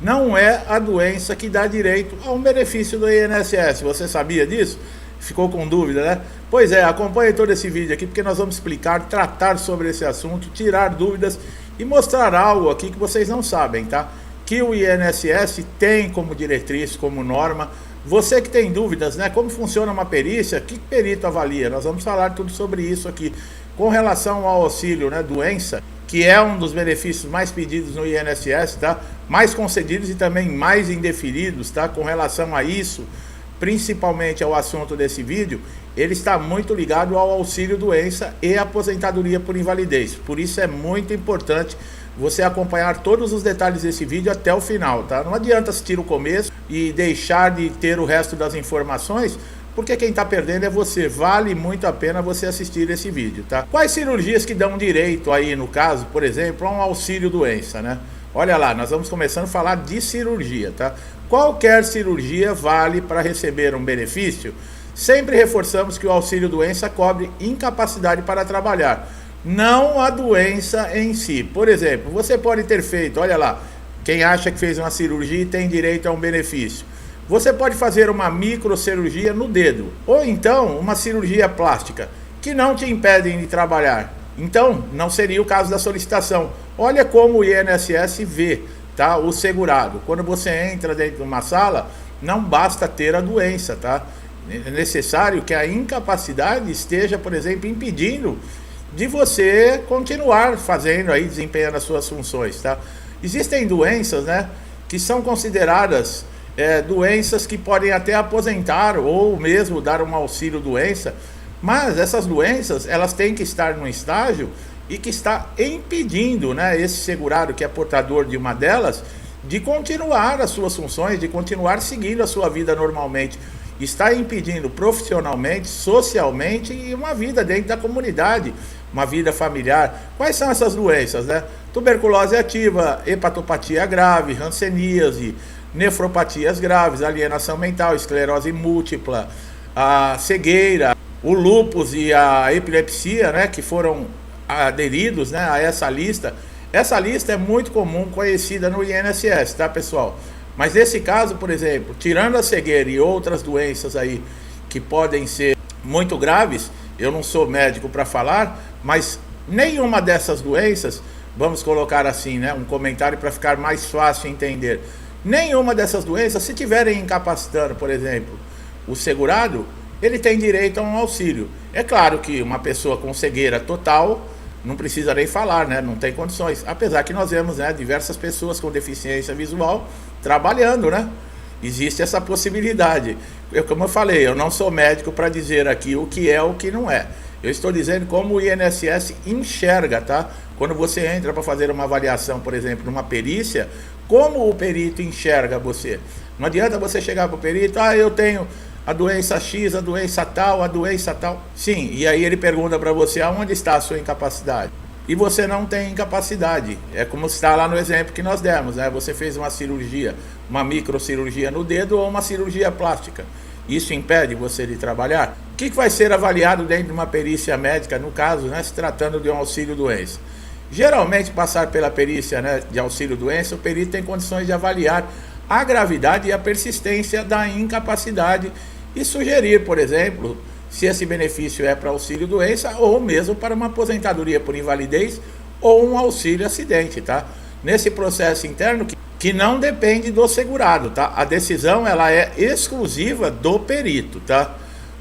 não é a doença que dá direito a um benefício do INSS. Você sabia disso? Ficou com dúvida, né? Pois é, acompanhe todo esse vídeo aqui porque nós vamos explicar, tratar sobre esse assunto, tirar dúvidas e mostrar algo aqui que vocês não sabem, tá? Que o INSS tem como diretriz, como norma. Você que tem dúvidas, né? Como funciona uma perícia, que perito avalia? Nós vamos falar tudo sobre isso aqui. Com relação ao auxílio, né, doença, que é um dos benefícios mais pedidos no INSS, tá? Mais concedidos e também mais indeferidos, tá? Com relação a isso, principalmente ao assunto desse vídeo, ele está muito ligado ao auxílio doença e aposentadoria por invalidez. Por isso é muito importante você acompanhar todos os detalhes desse vídeo até o final, tá? Não adianta assistir o começo e deixar de ter o resto das informações, porque quem está perdendo é você. Vale muito a pena você assistir esse vídeo, tá? Quais cirurgias que dão direito aí, no caso, por exemplo, a um auxílio doença, né? Olha lá, nós vamos começando a falar de cirurgia, tá? Qualquer cirurgia vale para receber um benefício. Sempre reforçamos que o auxílio doença cobre incapacidade para trabalhar, não a doença em si. Por exemplo, você pode ter feito, olha lá, quem acha que fez uma cirurgia e tem direito a um benefício. Você pode fazer uma microcirurgia no dedo, ou então uma cirurgia plástica, que não te impedem de trabalhar. Então, não seria o caso da solicitação. Olha como o INSS vê, tá? O segurado. Quando você entra dentro de uma sala, não basta ter a doença, tá? É necessário que a incapacidade esteja, por exemplo, impedindo de você continuar fazendo aí, desempenhando as suas funções, tá? Existem doenças, né, que são consideradas doenças que podem até aposentar ou mesmo dar um auxílio doença, mas essas doenças, elas têm que estar num estágio e que está impedindo, né, esse segurado que é portador de uma delas, de continuar as suas funções, de continuar seguindo a sua vida normalmente. Está impedindo profissionalmente, socialmente e uma vida dentro da comunidade, uma vida familiar. Quais são essas doenças, né? Tuberculose ativa, hepatopatia grave, hanseníase, nefropatias graves, alienação mental, esclerose múltipla, a cegueira, o lúpus e a epilepsia, né, que foram aderidos, né, a essa lista. Essa lista é muito comum, conhecida no INSS, tá, pessoal? Mas nesse caso, por exemplo, tirando a cegueira e outras doenças aí que podem ser muito graves, eu não sou médico para falar, mas nenhuma dessas doenças, vamos colocar assim, né, um comentário para ficar mais fácil entender. Nenhuma dessas doenças, se tiverem incapacitando, por exemplo, o segurado, ele tem direito a um auxílio. É claro que uma pessoa com cegueira total, não precisa nem falar, né? Não tem condições. Apesar que nós vemos, né, diversas pessoas com deficiência visual trabalhando, né? Existe essa possibilidade. Como eu falei, eu não sou médico para dizer aqui o que é ou o que não é. Eu estou dizendo como o INSS enxerga, tá? Quando você entra para fazer uma avaliação, por exemplo, numa perícia, como o perito enxerga você? Não adianta você chegar para o perito, eu tenho a doença X, a doença tal, a doença tal. Sim, e aí ele pergunta para você, aonde está a sua incapacidade? E você não tem incapacidade. É como está lá no exemplo que nós demos, né? Você fez uma cirurgia, uma microcirurgia no dedo ou uma cirurgia plástica. Isso impede você de trabalhar? O que vai ser avaliado dentro de uma perícia médica, no caso, né, se tratando de um auxílio-doença? Geralmente, passar pela perícia, né, de auxílio-doença, o perito tem condições de avaliar a gravidade e a persistência da incapacidade e sugerir, por exemplo, se esse benefício é para auxílio-doença ou mesmo para uma aposentadoria por invalidez ou um auxílio-acidente, tá? Nesse processo interno que não depende do segurado, tá? A decisão, ela é exclusiva do perito, tá?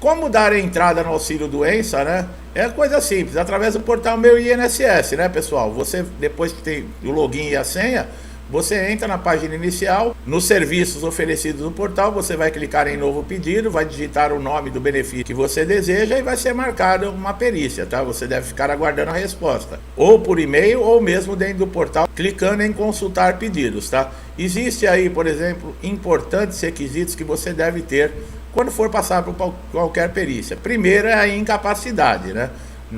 Como dar entrada no auxílio-doença, né? É coisa simples, através do portal Meu INSS, né, pessoal? Você, depois que tem o login e a senha, você entra na página inicial, nos serviços oferecidos no portal, você vai clicar em novo pedido, vai digitar o nome do benefício que você deseja e vai ser marcada uma perícia, tá? Você deve ficar aguardando a resposta, ou por e-mail ou mesmo dentro do portal, clicando em consultar pedidos, tá? Existe aí, por exemplo, importantes requisitos que você deve ter quando for passar por qualquer perícia. Primeiro é a incapacidade, né?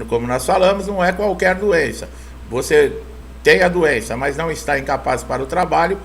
Como nós falamos, não é qualquer doença. Você tem a doença, mas não está incapaz para o trabalho,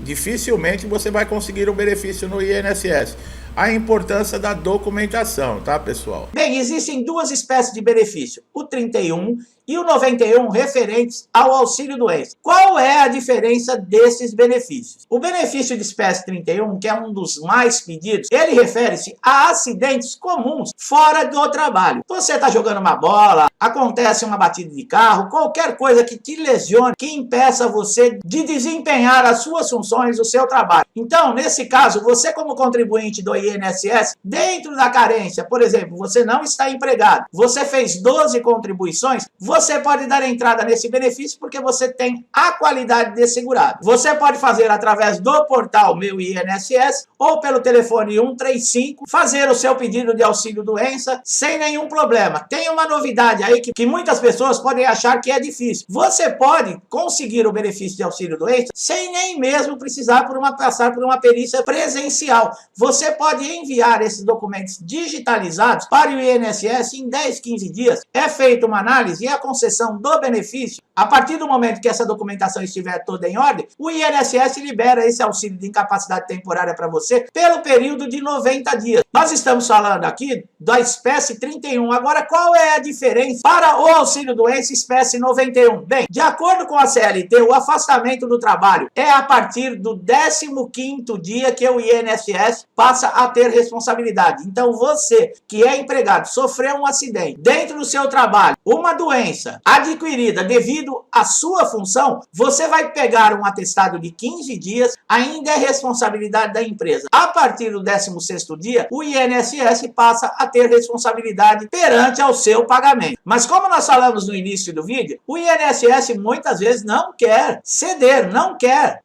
dificilmente você vai conseguir um benefício no INSS. A importância da documentação, tá, pessoal? Bem, existem duas espécies de benefício, o 31 e o 91 referentes ao auxílio-doença. Qual é a diferença desses benefícios? O benefício de espécie 31, que é um dos mais pedidos, ele refere-se a acidentes comuns fora do trabalho. Você está jogando uma bola, acontece uma batida de carro, qualquer coisa que te lesione, que impeça você de desempenhar as suas funções, o seu trabalho. Então, nesse caso, você como contribuinte do INSS, dentro da carência, por exemplo, você não está empregado, você fez 12 contribuições, você pode dar entrada nesse benefício porque você tem a qualidade de segurado. Você pode fazer através do portal Meu INSS ou pelo telefone 135, fazer o seu pedido de auxílio-doença sem nenhum problema. Tem uma novidade aí que muitas pessoas podem achar que é difícil. Você pode conseguir o benefício de auxílio-doença sem nem mesmo precisar passar por uma perícia presencial. Você pode enviar esses documentos digitalizados para o INSS em 10, 15 dias. É feita uma análise e a concessão do benefício. A partir do momento que essa documentação estiver toda em ordem, o INSS libera esse auxílio de incapacidade temporária para você pelo período de 90 dias. Nós estamos falando aqui da espécie 31. Agora, qual é a diferença para o auxílio-doença espécie 91? Bem, de acordo com a CLT, o afastamento do trabalho é a partir do 15º dia que o INSS passa a ter responsabilidade. Então, você que é empregado, sofreu um acidente dentro do seu trabalho, uma doença adquirida devido à sua função, você vai pegar um atestado de 15 dias, ainda é responsabilidade da empresa. A partir do 16º dia, o INSS passa a ter responsabilidade perante ao seu pagamento. Mas como nós falamos no início do vídeo, o INSS muitas vezes não quer ceder,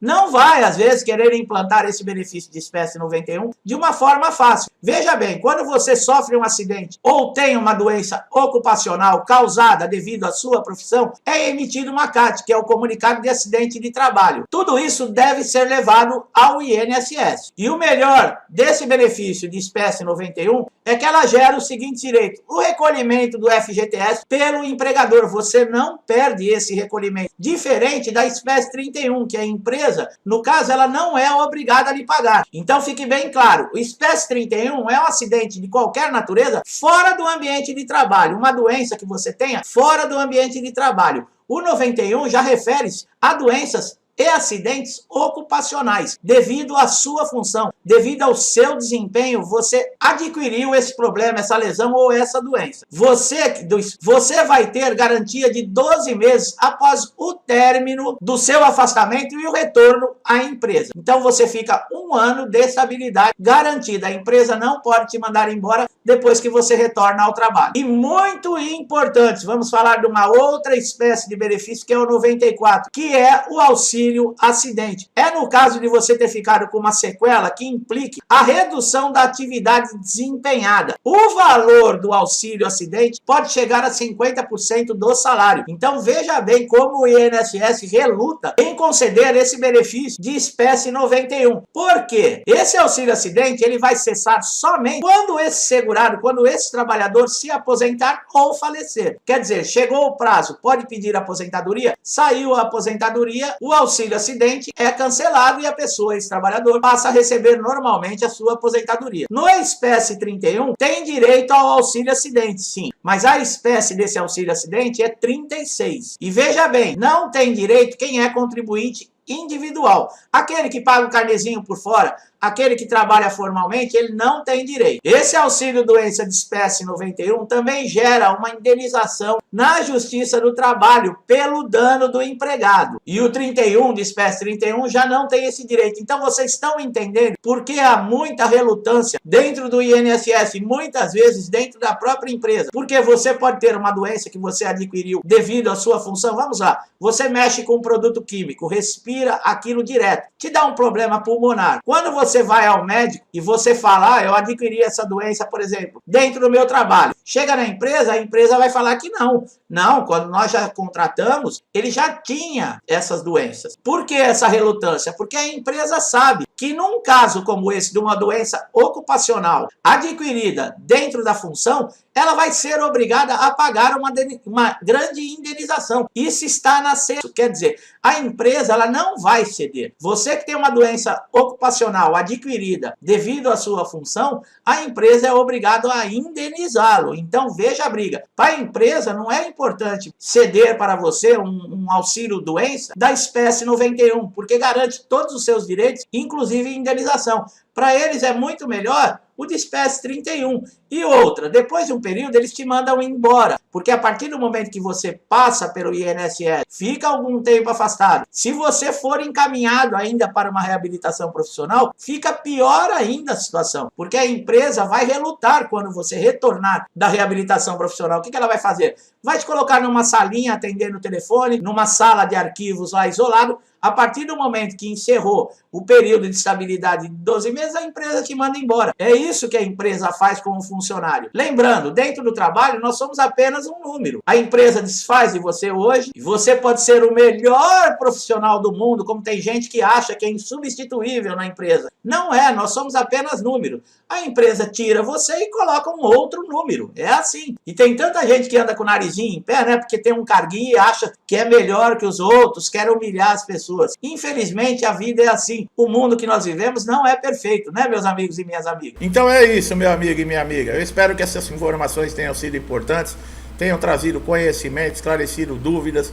não vai às vezes querer implantar esse benefício de espécie 91 de uma forma fácil. Veja bem, quando você sofre um acidente ou tem uma doença ocupacional causada devido à sua profissão, é emitido uma CAT, que é o comunicado de acidente de trabalho. Tudo isso deve ser levado ao INSS. E o melhor desse benefício de espécie 91 é que ela gera o seguinte direito: o recolhimento do FGTS pelo empregador. Você não perde esse recolhimento. Diferente da espécie 31, que a empresa, no caso, ela não é obrigada a lhe pagar. Então fique bem claro, o espécie 31 é um acidente de qualquer natureza fora do ambiente de trabalho. Uma doença que você tenha fora do ambiente de trabalho. O 91 já refere-se a doenças e acidentes ocupacionais. Devido à sua função, devido ao seu desempenho, você adquiriu esse problema, essa lesão ou essa doença. Você vai ter garantia de 12 meses após o término do seu afastamento e o retorno à empresa. Então você fica 1 ano de estabilidade garantida. A empresa não pode te mandar embora depois que você retorna ao trabalho. E muito importante, vamos falar de uma outra espécie de benefício que é o 94, que é o auxílio acidente. É no caso de você ter ficado com uma sequela que implique a redução da atividade desempenhada. O valor do auxílio acidente pode chegar a 50% do salário. Então veja bem como o INSS reluta em conceder esse benefício de espécie 91. Por quê? Esse auxílio acidente ele vai cessar somente quando esse segurado, quando esse trabalhador se aposentar ou falecer. Quer dizer, chegou o prazo, pode pedir aposentadoria, saiu a aposentadoria, o auxílio acidente é cancelado e a pessoa, esse trabalhador, passa a receber normalmente a sua aposentadoria. No espécie 31, tem direito ao auxílio acidente, sim, mas a espécie desse auxílio acidente é 36. E veja bem, não tem direito quem é contribuinte individual. Aquele que paga o carnezinho por fora, aquele que trabalha formalmente, ele não tem direito. Esse auxílio doença de espécie 91 também gera uma indenização na Justiça do Trabalho pelo dano do empregado. E o 31, de espécie 31, já não tem esse direito. Então vocês estão entendendo por que há muita relutância dentro do INSS e muitas vezes dentro da própria empresa. Porque você pode ter uma doença que você adquiriu devido à sua função. Vamos lá, você mexe com um produto químico, respira aquilo direto, te dá um problema pulmonar. Quando você vai ao médico e você fala, eu adquiri essa doença, por exemplo, dentro do meu trabalho. Chega na empresa, a empresa vai falar que não. Não, quando nós já contratamos, ele já tinha essas doenças. Por que essa relutância? Porque a empresa sabe que num caso como esse, de uma doença ocupacional adquirida dentro da função, ela vai ser obrigada a pagar uma grande indenização. Isso está na CESP, quer dizer, a empresa ela não vai ceder. Você que tem uma doença ocupacional adquirida devido à sua função, a empresa é obrigada a indenizá-lo. Então veja a briga. Para a empresa não é importante ceder para você um auxílio doença da espécie 91, porque garante todos os seus direitos, inclusive indenização. Para eles é muito melhor o de espécie 31. E outra, depois de um período eles te mandam embora, porque a partir do momento que você passa pelo INSS, fica algum tempo afastado, se você for encaminhado ainda para uma reabilitação profissional, fica pior ainda a situação, porque a empresa vai relutar quando você retornar da reabilitação profissional. O que ela vai fazer? Vai te colocar numa salinha atendendo o telefone, numa sala de arquivos lá isolado. A partir do momento que encerrou o período de estabilidade de 12 meses, a empresa te manda embora. É isso que a empresa faz com o funcionário. Lembrando, dentro do trabalho, nós somos apenas um número. A empresa desfaz de você hoje, e você pode ser o melhor profissional do mundo, como tem gente que acha que é insubstituível na empresa. Não é, nós somos apenas número. A empresa tira você e coloca um outro número. É assim. E tem tanta gente que anda com o narizinho em pé, né? Porque tem um carguinho e acha que é melhor que os outros, quer humilhar as pessoas. Infelizmente, a vida é assim. O mundo que nós vivemos não é perfeito, né, meus amigos e minhas amigas? Então é isso, meu amigo e minha amiga. Eu espero que essas informações tenham sido importantes, tenham trazido conhecimento, esclarecido dúvidas,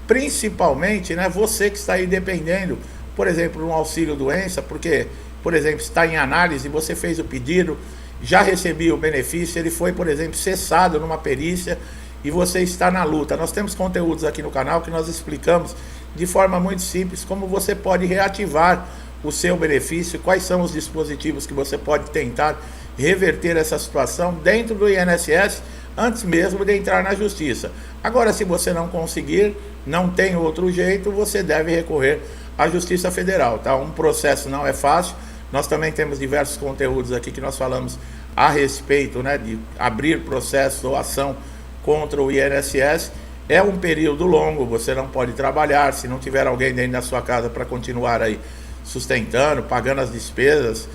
principalmente, né, você que está aí dependendo, por exemplo, de um auxílio doença, porque, por exemplo, está em análise, você fez o pedido, já recebeu o benefício, ele foi, por exemplo, cessado numa perícia e você está na luta. Nós temos conteúdos aqui no canal que nós explicamos de forma muito simples como você pode reativar o seu benefício, quais são os dispositivos que você pode tentar reverter essa situação dentro do INSS antes mesmo de entrar na justiça. Agora, se você não conseguir, não tem outro jeito, você deve recorrer à Justiça Federal, tá? Um processo não é fácil. Nós também temos diversos conteúdos aqui que nós falamos a respeito, né, de abrir processo ou ação contra o INSS. É um período longo, você não pode trabalhar, se não tiver alguém dentro da sua casa para continuar aí sustentando, pagando as despesas,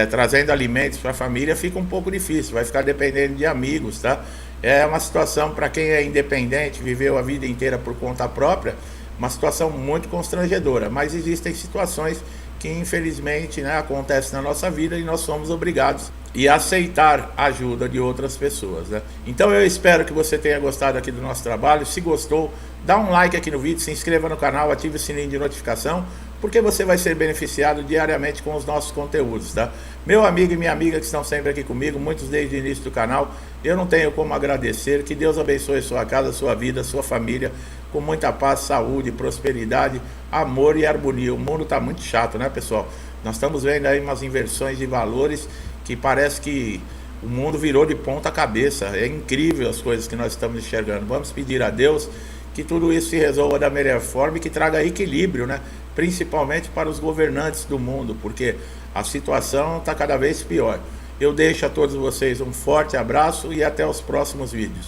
trazendo alimentos para a família, fica um pouco difícil, vai ficar dependendo de amigos, tá? É uma situação, para quem é independente, viveu a vida inteira por conta própria, uma situação muito constrangedora, mas existem situações que infelizmente, né, acontecem na nossa vida e nós somos obrigados a aceitar a ajuda de outras pessoas, né? Então eu espero que você tenha gostado aqui do nosso trabalho. Se gostou, dá um like aqui no vídeo, se inscreva no canal, ative o sininho de notificação, porque você vai ser beneficiado diariamente com os nossos conteúdos, tá? Meu amigo e minha amiga que estão sempre aqui comigo, muitos desde o início do canal, eu não tenho como agradecer. Que Deus abençoe sua casa, sua vida, sua família, com muita paz, saúde, prosperidade, amor e harmonia. O mundo está muito chato, né, pessoal? Nós estamos vendo aí umas inversões de valores que parece que o mundo virou de ponta cabeça. É incrível as coisas que nós estamos enxergando. Vamos pedir a Deus que tudo isso se resolva da melhor forma e que traga equilíbrio, né? Principalmente para os governantes do mundo, porque a situação está cada vez pior. Eu deixo a todos vocês um forte abraço e até os próximos vídeos.